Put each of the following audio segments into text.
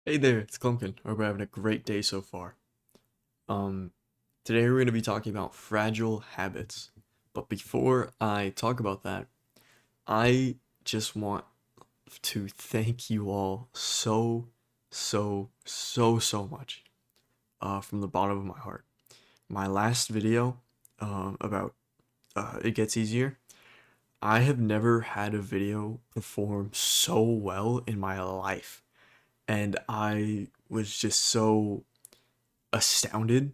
Hey there, it's Clumpkin. Hope you're having a great day so far. Um, Today we're going to be talking about fragile habits. But before I talk about that, I just want to thank you all so much from the bottom of my heart. My last video about It Gets Easier, I have never had a video perform so well in my life. And I was just so astounded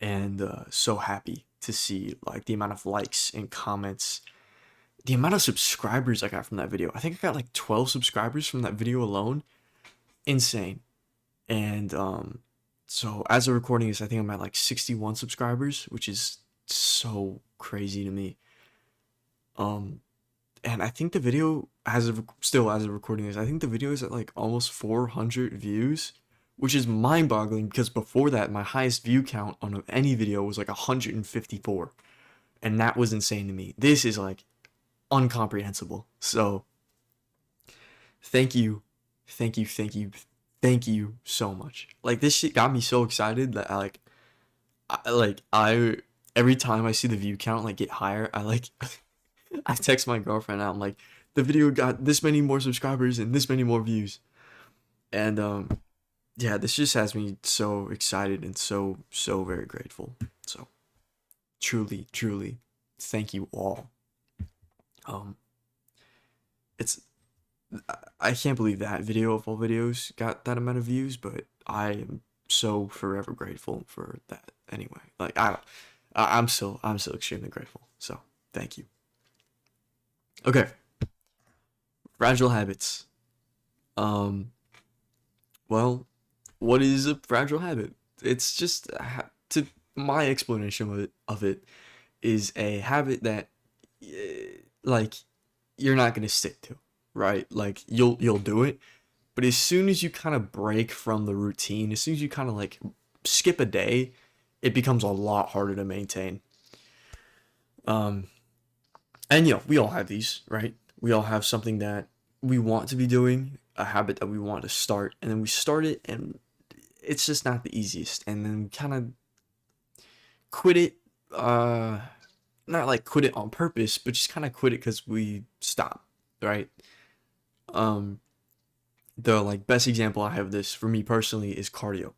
and so happy to see like the amount of likes and comments, the amount of subscribers I got from that video. I think I got like 12 subscribers from that video alone. Insane. And so as of recording this, I think I'm at like 61 subscribers, which is so crazy to me. Um and I think the video as of recording this, I think the video is at like almost 400 views, which is mind-boggling because before that my highest view count on any video was like 154, and that was insane to me. This is like uncomprehensible. So thank you, thank you so much. Like this shit got me so excited that I every time I see the view count like get higher, I text my girlfriend out. I'm like, the video got this many more subscribers and this many more views. And yeah, this just has me so excited and so very grateful. So truly, thank you all. Um, it's I can't believe that video of all videos got that amount of views, but I am so forever grateful for that. Anyway, like I'm still extremely grateful. So thank you. Okay, fragile habits. Um, well, what is a fragile habit? It's just to my explanation of it is a habit that like you're not gonna stick to, right? Like you'll do it, but as soon as you kind of break from the routine, as soon as you kind of like skip a day, it becomes a lot harder to maintain. Um, and we all have these, right? We all have something that we want to be doing, a habit that we want to start, and then we start it, and it's just not the easiest, and then we kind of quit it. Not like quit it on purpose, but just kind of quit it because we stop, right? Um, the like best example I have of this for me personally is cardio.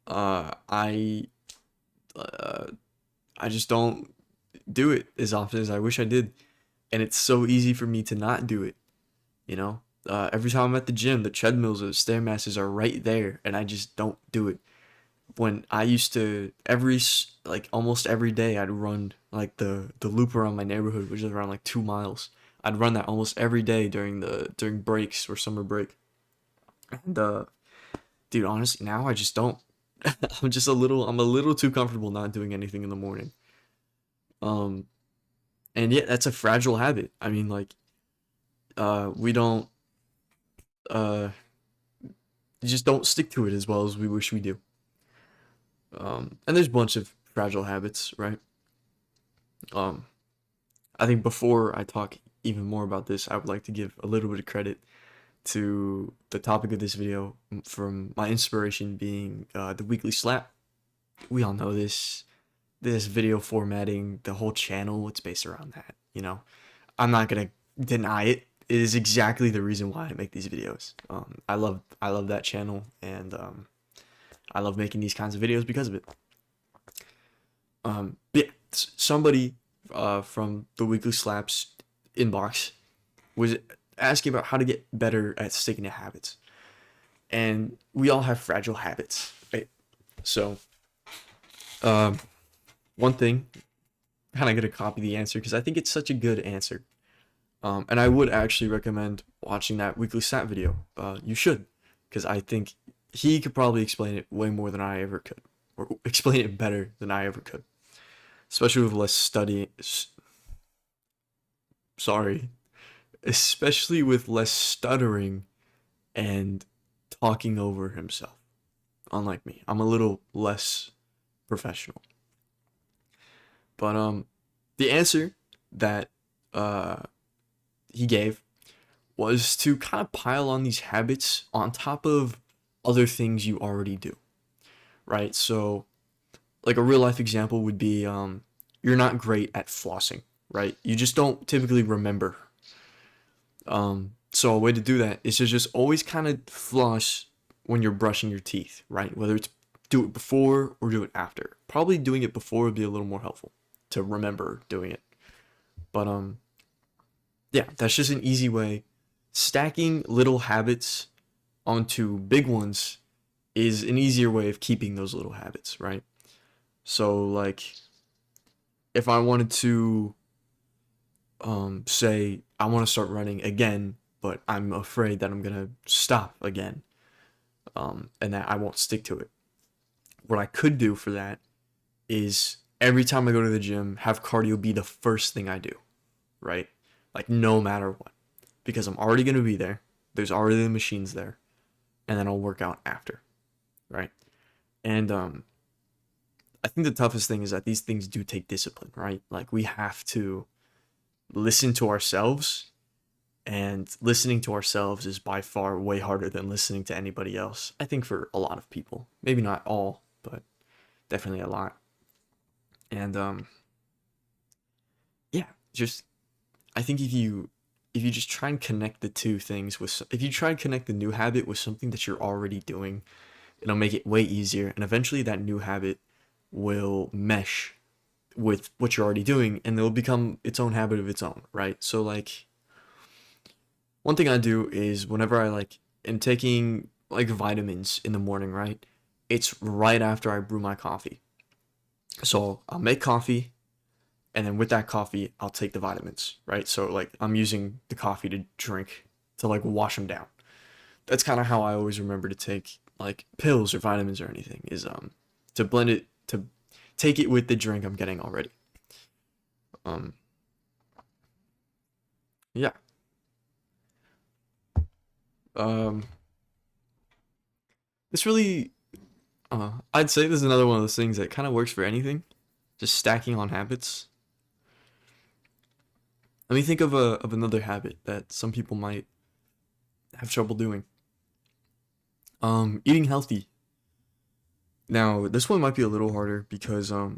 Uh, I uh, I just don't do it as often as I wish I did, and it's so easy for me to not do it. You know, every time I'm at the gym, the treadmills or the stairmasters are right there, and I just don't do it. When I used to like almost every day I'd run like the loop around my neighborhood, which is around like 2 miles. I'd run that almost every day during breaks or summer break. And dude, honestly, now I just don't. I'm a little too comfortable not doing anything in the morning. Um, and yeah, that's a fragile habit. I mean, like, we don't uh just don't stick to it as well as we wish we do. And there's a bunch of fragile habits, right? Um, I think before I talk even more about this, I would like to give a little bit of credit to the topic of this video from my inspiration being the weekly slap. We all know this video formatting, the whole channel, it's based around that. I'm not gonna deny it. It is exactly the reason why I make these videos. I love that channel, and I love making these kinds of videos because of it. Yeah, somebody from the weekly slaps inbox was asking about how to get better at sticking to habits, and we all have fragile habits, right? So, um, one thing, kind of gonna copy the answer because I think it's such a good answer. And I would actually recommend watching that weekly stat video. You should, because I think he could probably explain it way more than I ever could, or explain it better than I ever could, especially with less study. Sorry, especially with less stuttering and talking over himself. Unlike me, I'm a little less professional. But the answer that uh he gave was to kind of pile on these habits on top of other things you already do, right? So like a real life example would be you're not great at flossing, right? You just don't typically remember. So a way to do that is to just always kind of floss when you're brushing your teeth, right? Whether it's do it before or do it after. Probably doing it before would be a little more helpful to remember doing it. But yeah, that's just an easy way. Stacking little habits onto big ones is an easier way of keeping those little habits, right? So like if I wanted to say I want to start running again, but I'm afraid that I'm gonna stop again, and that I won't stick to it. What I could do for that is every time I go to the gym, have cardio be the first thing I do, right? Like no matter what, because I'm already gonna be there. There's already the machines there, and then I'll work out after, right? And I think the toughest thing is that these things do take discipline, right? Like we have to listen to ourselves, and listening to ourselves is by far way harder than listening to anybody else. I think for a lot of people, maybe not all, but definitely a lot. And yeah, just I think if you just try and connect the two things with if you try and connect the new habit with something that you're already doing, it'll make it way easier, and eventually that new habit will mesh with what you're already doing, and it'll become its own habit of its own, right? So like one thing I do is whenever I like am taking like vitamins in the morning, right? It's right after I brew my coffee. So I'll make coffee, and then with that coffee, I'll take the vitamins, right? So like I'm using the coffee to drink to like wash them down. That's kind of how I always remember to take like pills or vitamins or anything is to blend it to take it with the drink I'm getting already. Um yeah. Um this really I'd say this is another one of those things that kind of works for anything. Just stacking on habits. Let me think of another habit that some people might have trouble doing. Eating healthy. Now, this one might be a little harder because I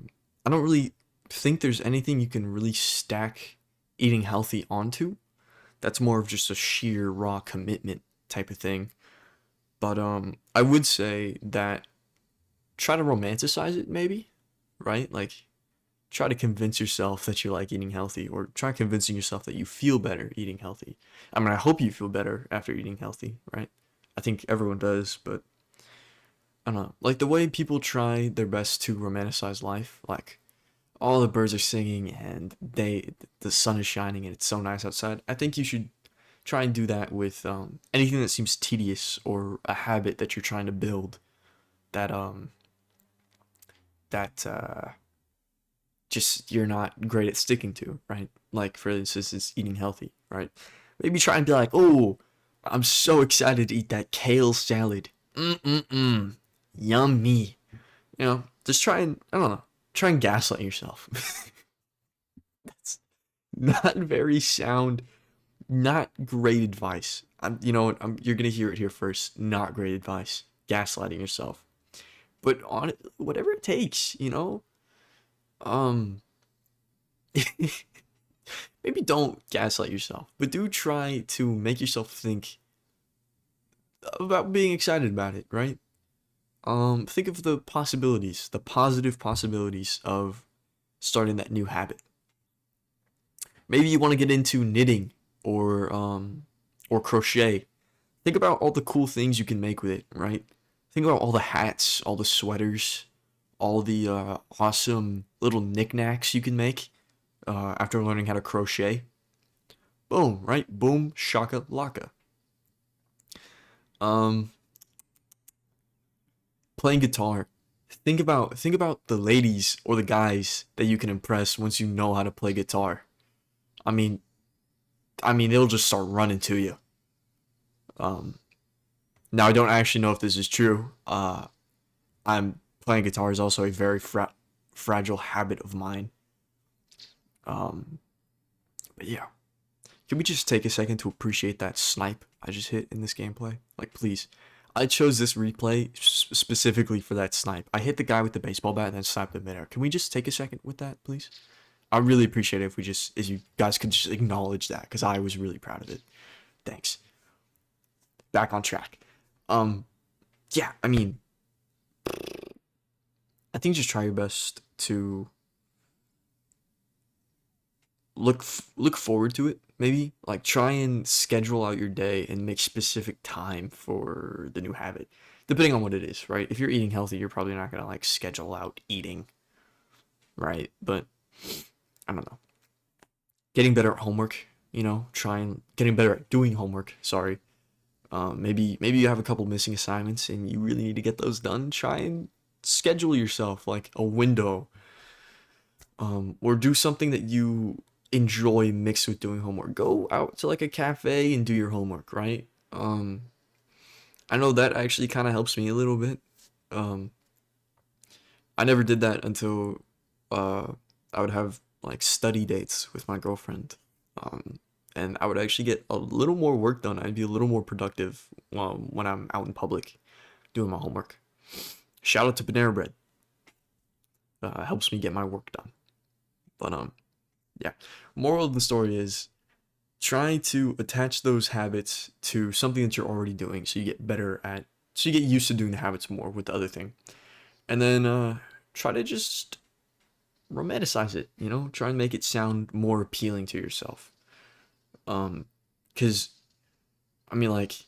don't really think there's anything you can really stack eating healthy onto. That's more of just a sheer raw commitment type of thing. But I would say that try to romanticize it maybe, right? Like try to convince yourself that you like eating healthy, or try convincing yourself that you feel better eating healthy. I mean, I hope you feel better after eating healthy, right? I think everyone does, but I don't know. Like the way people try their best to romanticize life, like all the birds are singing and the sun is shining and it's so nice outside. I think you should try and do that with anything that seems tedious or a habit that you're trying to build that that just you're not great at sticking to, right? Like for instance, it's eating healthy, right? Maybe try and be like, oh, I'm so excited to eat that kale salad. Mm-mm-mm. Yummy. Just try and, I don't know, try and gaslight yourself. That's not very sound, not great advice. You're gonna hear it here first. Not great advice. Gaslighting yourself. But on it, whatever it takes, um, maybe don't gaslight yourself, but do try to make yourself think about being excited about it, right? Think of the possibilities, the positive possibilities of starting that new habit. Maybe you want to get into knitting or crochet. Think about all the cool things you can make with it, right? Think about all the hats, all the sweaters, all the awesome little knickknacks you can make after learning how to crochet. Boom, right? Boom, shaka laka. Um, Playing guitar. Think about the ladies or the guys that you can impress once you know how to play guitar. I mean, they'll just start running to you. Um, Now I don't actually know if this is true. I'm playing guitar is also a very fragile habit of mine. Um, but yeah, can we just take a second to appreciate that snipe I just hit in this gameplay? Like, please. I chose this replay specifically for that snipe. I hit the guy with the baseball bat and then sniped the midair. Can we just take a second with that, please? I really appreciate it if you guys could just acknowledge that, because I was really proud of it. Thanks. Back on track. Yeah, I mean, I think just try your best to look forward to it. Maybe like try and schedule out your day and make specific time for the new habit, depending on what it is, right? If you're eating healthy, you're probably not gonna like schedule out eating, right? But I don't know. Getting better at homework, trying getting better at doing homework. Sorry. Maybe you have a couple missing assignments and you really need to get those done. Try and schedule yourself like a window, or do something that you enjoy mixed with doing homework. Go out to like a cafe and do your homework, right? I know that actually kind of helps me a little bit. Um, I never did that until uh, I would have like study dates with my girlfriend. Um, and I would actually get a little more work done. I'd be a little more productive when I'm out in public doing my homework. Shout out to Panera Bread. Helps me get my work done. But yeah. Moral of the story is try to attach those habits to something that you're already doing, so you get better at, so you get used to doing the habits more with the other thing. And then try to just romanticize it, try and make it sound more appealing to yourself. Because I mean, like,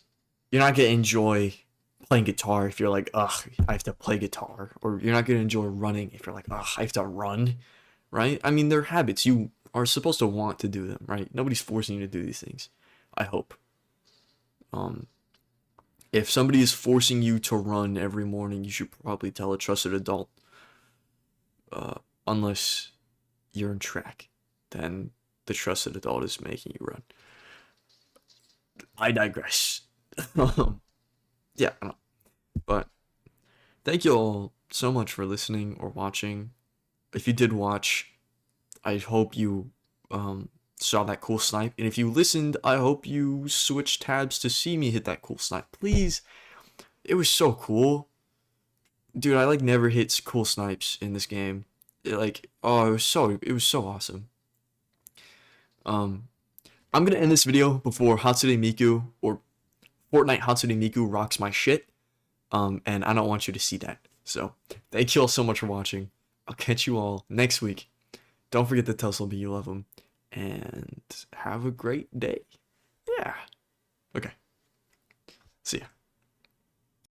you're not gonna enjoy playing guitar if you're like, ugh, I have to play guitar, or you're not gonna enjoy running if you're like, ugh, I have to run, right? I mean, they're habits. You are supposed to want to do them, right? Nobody's forcing you to do these things. I hope. Um, if somebody is forcing you to run every morning, you should probably tell a trusted adult. Unless you're in track, then the trusted adult is making you run. I digress. Yeah, I don't know. But thank you all so much for listening or watching. If you did watch, I hope you saw that cool snipe. And if you listened, I hope you switched tabs to see me hit that cool snipe. Please. It was so cool. Dude, I like never hit cool snipes in this game. It was so awesome. I'm gonna end this video before Hatsune Miku or Fortnite Hatsune Miku rocks my shit. And I don't want you to see that. So, thank you all so much for watching. I'll catch you all next week. Don't forget to tell somebody you love them. And have a great day. Yeah. Okay. See ya.